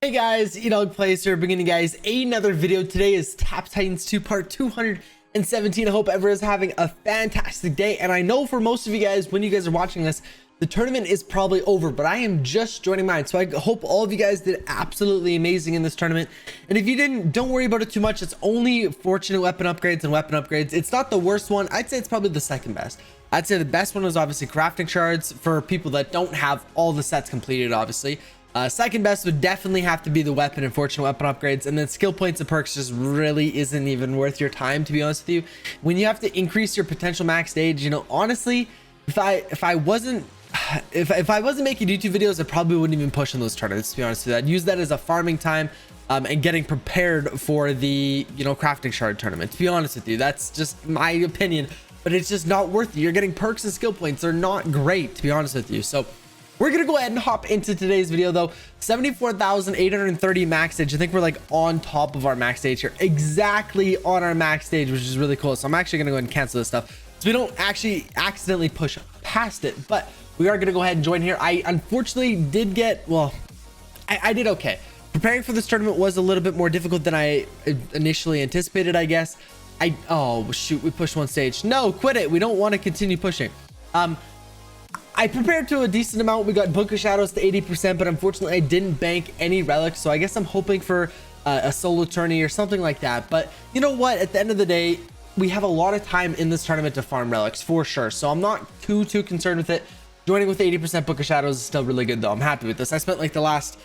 Hey guys, EdogPlays here, bringing you guys another video. Today is Tap Titans 2 part 217. I hope everyone's having a fantastic day. And I know for most of you guys, when you guys are watching this, the tournament is probably over, but I am just joining mine. So I hope all of you guys did absolutely amazing in this tournament. And if you didn't, don't worry about it too much. It's only fortunate weapon upgrades and weapon upgrades. It's not the worst one. I'd say it's probably the second best. I'd say the best one is obviously crafting shards for people that don't have all the sets completed, obviously. Second best would definitely have to be the weapon and fortunate weapon upgrades, and then skill points and perks just really isn't even worth your time, to be honest with you. When you have to increase your potential max stage, honestly, if I wasn't making YouTube videos, I probably wouldn't even push in those tournaments, to be honest with you. I'd use that as a farming time and getting prepared for the crafting shard tournament, to be honest with you. That's just my opinion, but it's just not worth it. You're getting perks and skill points. They're not great, to be honest with you. So we're gonna go ahead and hop into today's video though. 74,830 max stage. I think we're like on top of our max stage here, exactly on our max stage, which is really cool. So I'm actually gonna go ahead and cancel this stuff so we don't actually accidentally push past it, but we are gonna go ahead and join here. I unfortunately did get, well, I did okay. Preparing for this tournament was a little bit more difficult than I initially anticipated, I guess. Oh shoot, we pushed one stage. No, quit it. We don't want to continue pushing. I prepared to a decent amount. We got Book of Shadows to 80%, but unfortunately I didn't bank any relics, so I guess I'm hoping for a solo tourney or something like that. But you know what, at the end of the day, we have a lot of time in this tournament to farm relics for sure, so I'm not too concerned with it. Joining with 80% Book of Shadows is still really good though. I'm happy with this. I spent like the last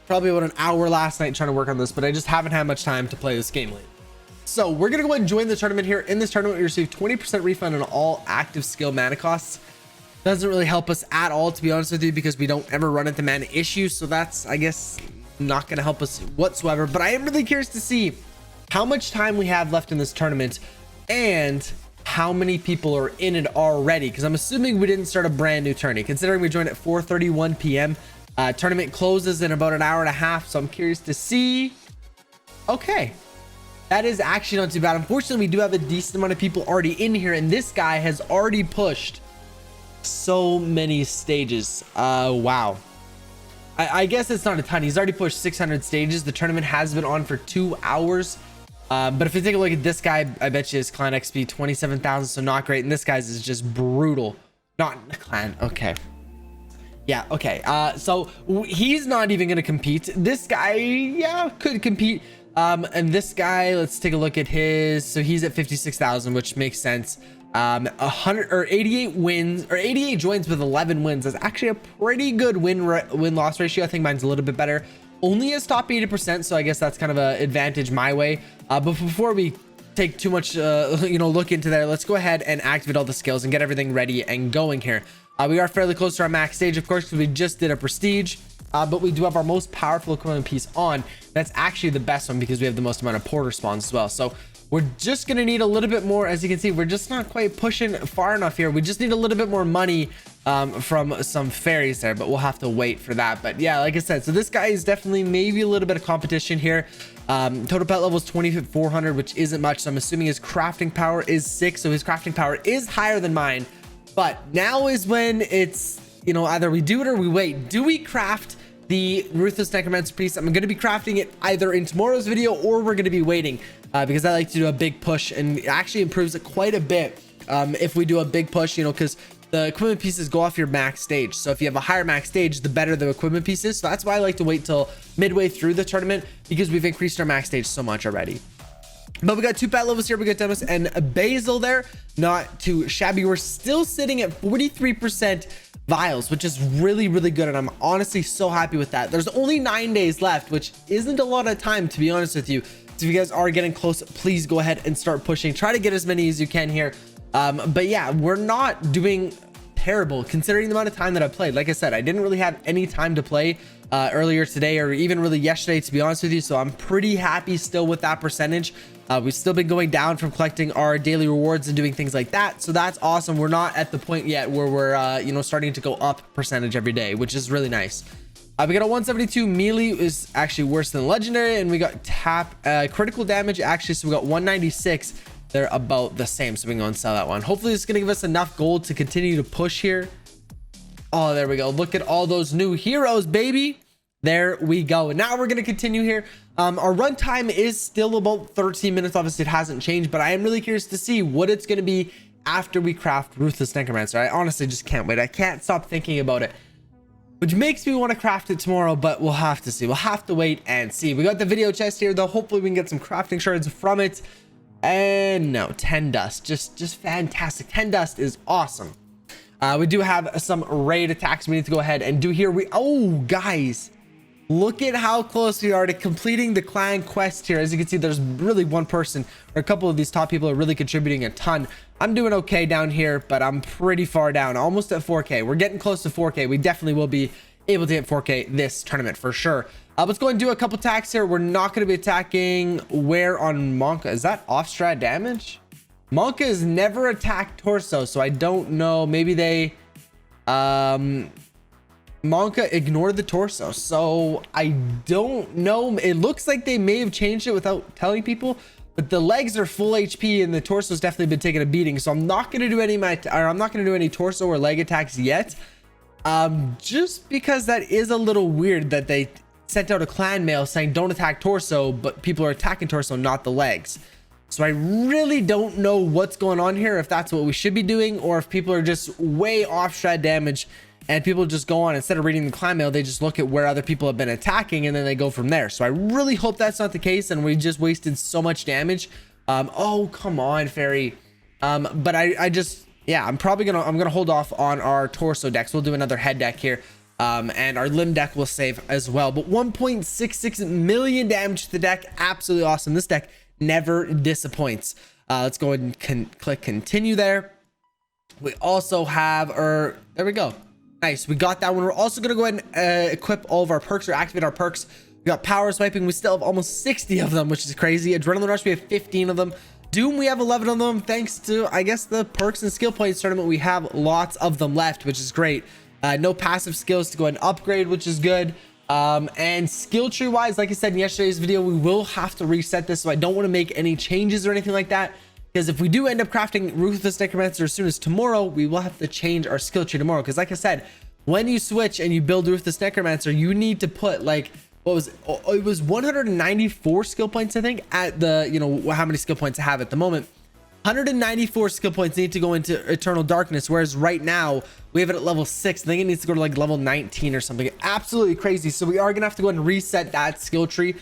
probably about an hour last night trying to work on this, but I just haven't had much time to play this game lately. So we're gonna go ahead and join the tournament here. In this tournament, we receive 20% refund on all active skill mana costs. Doesn't really help us at all, to be honest with you, because we don't ever run into mana issues, so that's, I guess, not going to help us whatsoever. But I am really curious to see how much time we have left in this tournament and how many people are in it already, because I'm assuming we didn't start a brand new tourney, considering we joined at 4:31 p.m. Tournament closes in about an hour and a half, so I'm curious to see. Okay, that is actually not too bad. Unfortunately, we do have a decent amount of people already in here, and this guy has already pushed so many stages. Wow. I guess it's not a ton. He's already pushed 600 stages. The tournament has been on for 2 hours, but if you take a look at this guy, I bet you his clan XP 27,000, so not great. And this guy's is just brutal. Not clan. Okay, yeah, okay. So he's not even gonna compete. This guy, yeah, could compete. And this guy, let's take a look at his. So he's at 56,000, which makes sense. 100 or 88 wins, or 88 joins with 11 wins. That's actually a pretty good win-loss ratio. I think mine's a little bit better. Only is top 80%, so I guess that's kind of an advantage my way. But before we take too much look into there, let's go ahead and activate all the skills and get everything ready and going here. We are fairly close to our max stage, of course, because we just did a prestige. But we do have our most powerful equipment piece on. That's actually the best one because we have the most amount of porter spawns as well. So we're just gonna need a little bit more. As you can see, we're just not quite pushing far enough here. We just need a little bit more money from some fairies there, but we'll have to wait for that. But yeah, like I said, so this guy is definitely maybe a little bit of competition here. Total pet level is 2400, which isn't much, so I'm assuming his crafting power is 6, so his crafting power is higher than mine. But now is when it's, either we do it or we wait. Do we craft the Ruthless Necromancer piece? I'm going to be crafting it either in tomorrow's video or we're going to be waiting because I like to do a big push, and it actually improves it quite a bit if we do a big push, because the equipment pieces go off your max stage. So if you have a higher max stage, the better the equipment piece is. So that's why I like to wait till midway through the tournament, because we've increased our max stage so much already. But we got 2 pet levels here. We got Demus and Basil there. Not too shabby. We're still sitting at 43% vials, which is really good, and I'm honestly so happy with that. There's only 9 days left, which isn't a lot of time, to be honest with you. So if you guys are getting close, please go ahead and start pushing. Try to get as many as you can here. But yeah, we're not doing terrible considering the amount of time that I played. Like I said, I didn't really have any time to play earlier today, or even really yesterday, to be honest with you, so I'm pretty happy still with that percentage. We've still been going down from collecting our daily rewards and doing things like that, so that's awesome. We're not at the point yet where we're starting to go up percentage every day, which is really nice. We got a 172 melee, is actually worse than legendary, and we got critical damage actually, so we got 196. They're about the same, so we can go and sell that one. Hopefully it's gonna give us enough gold to continue to push here. Oh, there we go. Look at all those new heroes, baby. There we go. And now we're going to continue here. Our runtime is still about 13 minutes. Obviously, it hasn't changed, but I am really curious to see what it's going to be after we craft Ruthless Necromancer. I honestly just can't wait. I can't stop thinking about it, which makes me want to craft it tomorrow, but we'll have to see. We'll have to wait and see. We got the video chest here, though. Hopefully, we can get some crafting shards from it. And no, 10 dust. Just fantastic. 10 dust is awesome. We do have some raid attacks we need to go ahead and do here. Oh, guys. Look at how close we are to completing the clan quest here. As you can see, there's really one person or a couple of these top people are really contributing a ton. I'm doing okay down here, but I'm pretty far down, almost at 4K. We're getting close to 4K. We definitely will be able to hit 4K this tournament for sure. Let's go and do a couple attacks here. We're not going to be attacking where on Monka. Is that off strat damage? Monka has never attacked torso, so I don't know. Maybe they Monka ignored the torso, so I don't know. It looks like they may have changed it without telling people, but the legs are full HP and the torso's definitely been taking a beating. So I'm not going to do any torso or leg attacks yet, just because that is a little weird that they sent out a clan mail saying don't attack torso, but people are attacking torso, not the legs. So I really don't know what's going on here, if that's what we should be doing, or if people are just way off strat damage and people just go on, instead of reading the clan mail, they just look at where other people have been attacking and then they go from there. So I really hope that's not the case and we just wasted so much damage. Oh, come on, Fairy. But I just, yeah, I'm gonna hold off on our torso decks. We'll do another head deck here. And our limb deck will save as well. But 1.66 million damage to the deck. Absolutely awesome. This deck never disappoints. Let's go ahead and click continue there. We also have there we go. Nice, we got that one. We're also gonna go ahead and equip all of our perks or activate our perks. We got power swiping. We still have almost 60 of them, which is crazy. Adrenaline rush, we have 15 of them. Doom, we have 11 of them. Thanks to, I guess, the perks and skill points tournament, we have lots of them left, which is great. No passive skills to go ahead and upgrade, which is good. And skill tree wise, like I said in yesterday's video, we will have to reset this, so I don't want to make any changes or anything like that, because if we do end up crafting Ruthless Necromancer as soon as tomorrow, we will have to change our skill tree tomorrow. Because like I said, when you switch and you build Ruthless Necromancer, you need to put like, it was 194 skill points, I think, at the, you know, how many skill points I have at the moment. 194 skill points need to go into Eternal Darkness, whereas right now we have it at level 6. I think it needs to go to like level 19 or something. Absolutely crazy. So we are gonna have to go ahead and reset that skill tree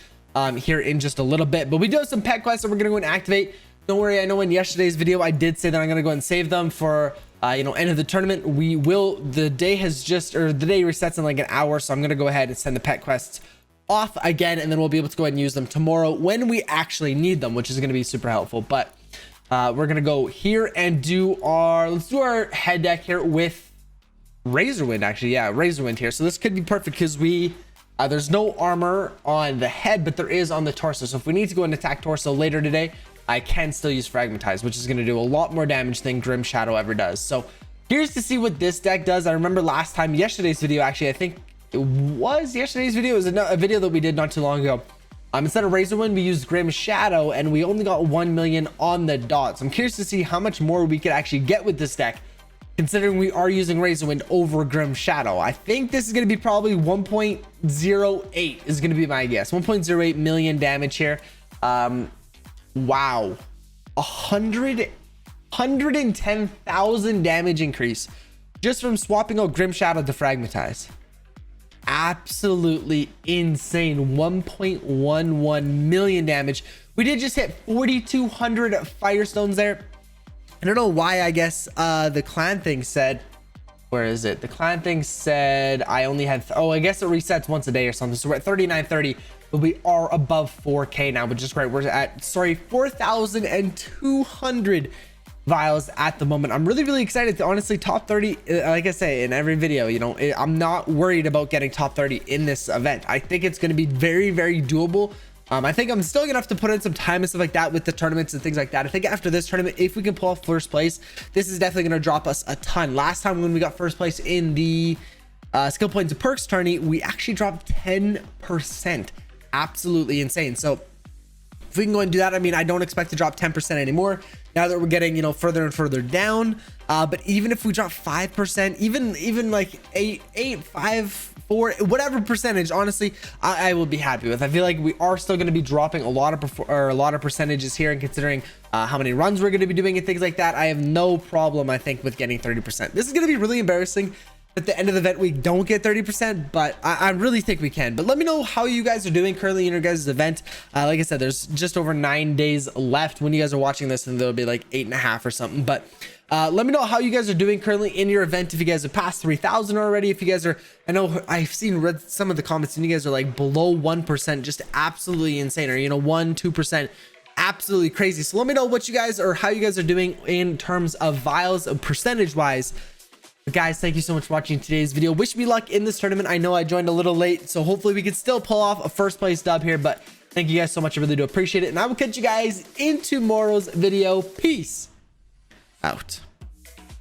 here in just a little bit. But we do have some pet quests that we're gonna go and activate. Don't worry, I know in yesterday's video I did say that I'm gonna go and save them for you know, end of the tournament. We will, the day resets in like an hour, so I'm gonna go ahead and send the pet quests off again, and then we'll be able to go ahead and use them tomorrow when we actually need them, which is gonna be super helpful. But we're gonna go here and let's do our head deck here with Razorwind. Actually, yeah, Razorwind here. So this could be perfect because there's no armor on the head, but there is on the torso. So if we need to go and attack torso later today, I can still use Fragmentize, which is going to do a lot more damage than Grim Shadow ever does. So here's to see what this deck does. I remember last time, yesterday's video, actually, I think it was yesterday's video. It was a video that we did not too long ago. Instead of Razorwind, we used Grim Shadow, and we only got 1 million on the dot. So I'm curious to see how much more we could actually get with this deck, considering we are using Razorwind over Grim Shadow. I think this is going to be probably 1.08 is going to be my guess. 1.08 million damage here. Wow, 110,000 damage increase just from swapping out Grim Shadow to Fragmentize. Absolutely insane. 1.11 million damage. We did just hit 4,200 Firestones there. I don't know why. I guess the clan thing said, where is it? The clan thing said I only had, I guess it resets once a day or something. So we're at 3930. But we are above 4K now, which is great. We're at 4,200 vials at the moment. I'm really excited to, honestly, top 30, like I say in every video, you know, I'm not worried about getting top 30 in this event. I think it's going to be very doable. I think I'm still gonna have to put in some time and stuff like that with the tournaments and things like that. I think after this tournament, if we can pull off first place, this is definitely gonna drop us a ton. Last time when we got first place in the skill points and perks tourney, we actually dropped 10%. Absolutely insane. So if we can go and do that, I mean, I don't expect to drop 10% anymore. now that we're getting, you know, further and further down. But even if we drop 5%, even like 8, 5, 4, whatever percentage, honestly, I will be happy with. I feel like we are still going to be dropping a lot of percentages here, and considering how many runs we're going to be doing and things like that, I have no problem, I think, with getting 30%. This is going to be really embarrassing at the end of the event we don't get 30%, but I really think we can. But let me know how you guys are doing currently in your guys' event. Like I said, there's just over 9 days left when you guys are watching this, and there'll be like 8.5 or something. But let me know how you guys are doing currently in your event. If you guys have passed 3,000 already, if you guys are, I know I've read some of the comments and you guys are like below 1%, just absolutely insane, or, you know, 1-2%, absolutely crazy. So let me know what you guys, or how you guys are doing in terms of vials, percentage wise. But guys, thank you so much for watching today's video. Wish me luck in this tournament. I know I joined a little late, so hopefully we can still pull off a first place dub here. But thank you guys so much. I really do appreciate it. And I will catch you guys in tomorrow's video. Peace out.